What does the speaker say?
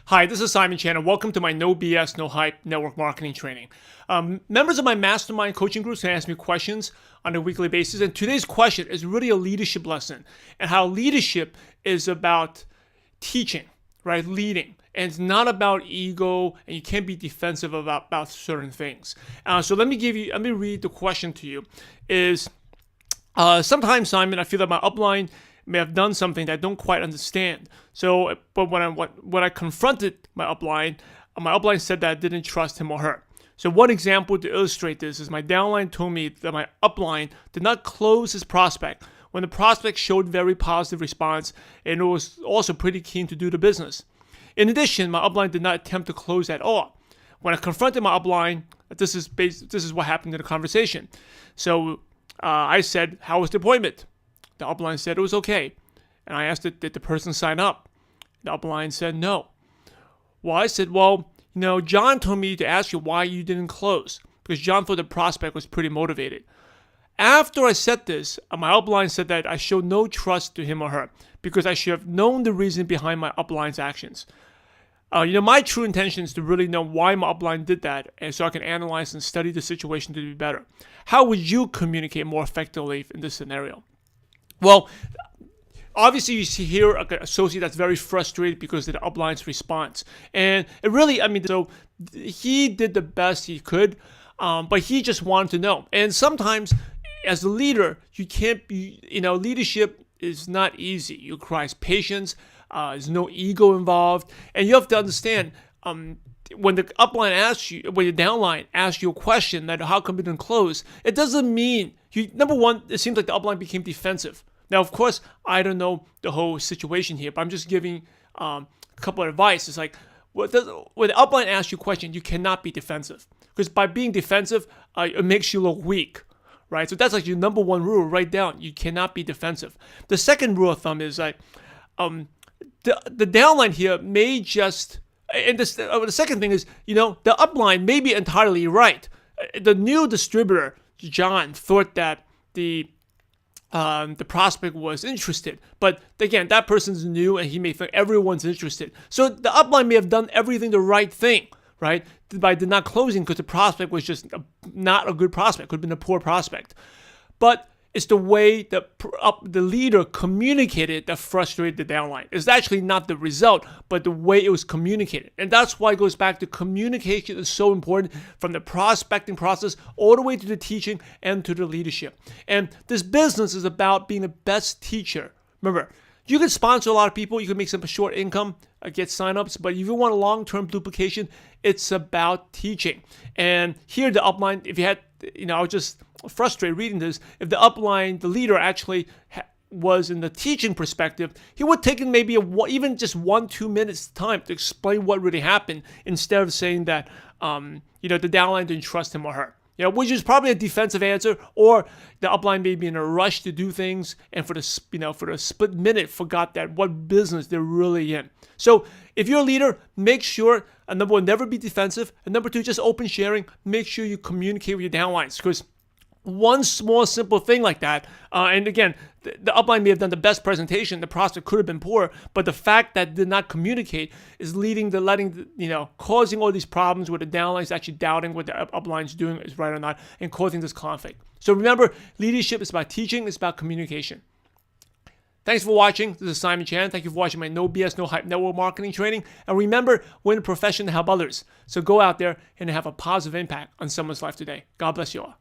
Hi, this is Simon Chan, and welcome to my No BS, No Hype network marketing training. Members of my mastermind coaching groups can ask me questions on a weekly basis, and today's question is really a leadership lesson and how leadership is about teaching, right? Leading. And it's not about ego, and you can't be defensive about certain things. So let me read the question to you. Sometimes, Simon, I feel that my upline may have done something that I don't quite understand. But when I confronted my upline said that I didn't trust him or her. So one example to illustrate this is my downline told me that my upline did not close his prospect when the prospect showed very positive response and was also pretty keen to do the business. In addition, my upline did not attempt to close at all. When I confronted my upline, this is what happened in the conversation. So I said, "How was the appointment?" The upline said it was okay. And I asked, did the person sign up? The upline said no. Well, I said, John told me to ask you why you didn't close, because John thought the prospect was pretty motivated. After I said this, my upline said that I showed no trust to him or her because I should have known the reason behind my upline's actions. My true intention is to really know why my upline did that, and so I can analyze and study the situation to be better. How would you communicate more effectively in this scenario? Well, obviously you see here an associate that's very frustrated because of the upline's response. And it really, so he did the best he could, but he just wanted to know. And sometimes as a leader, you can't be, leadership is not easy. You require patience, there's no ego involved. And you have to understand, when the upline asks you, when your downline asks you a question that how come it didn't close, it doesn't mean number one, it seems like the upline became defensive. Now, of course, I don't know the whole situation here, but I'm just giving a couple of advice. It's like when the upline asks you a question, you cannot be defensive, because by being defensive, it makes you look weak, right? So that's like your number one rule. Write down: you cannot be defensive. The second rule of thumb is like the downline here may just. And the second thing is, the upline may be entirely right. The new distributor, John, thought that the prospect was interested. But again, that person's new and he may think everyone's interested. So the upline may have done everything the right thing, right? By not closing because the prospect was just not a good prospect. Could have been a poor prospect. But it's the way the leader communicated that frustrated the downline. It's actually not the result, but the way it was communicated. And that's why it goes back to communication is so important, from the prospecting process all the way to the teaching and to the leadership. And this business is about being the best teacher. Remember, you can sponsor a lot of people. You can make some short income, get signups. But if you want a long-term duplication, it's about teaching. And here the upline, if you had, I was just frustrated reading this. If the upline, the leader actually was in the teaching perspective, he would take maybe even just 1-2 minutes time to explain what really happened, instead of saying that, the downline didn't trust him or her. Which is probably a defensive answer, or the upline may be in a rush to do things, and for the split minute forgot that what business they're really in. So if you're a leader, make sure, number one, never be defensive, and number two, just open sharing. Make sure you communicate with your downlines, because one small simple thing like that, and again, the upline may have done the best presentation, the prospect could have been poor, but the fact that did not communicate is causing all these problems where the downline is actually doubting what the upline is doing is right or not, and causing this conflict. So remember, leadership is about teaching, it's about communication. Thanks for watching. This is Simon Chan. Thank you for watching my No BS, No Hype network marketing training. And remember, we're in a profession to help others. So go out there and have a positive impact on someone's life today. God bless you all.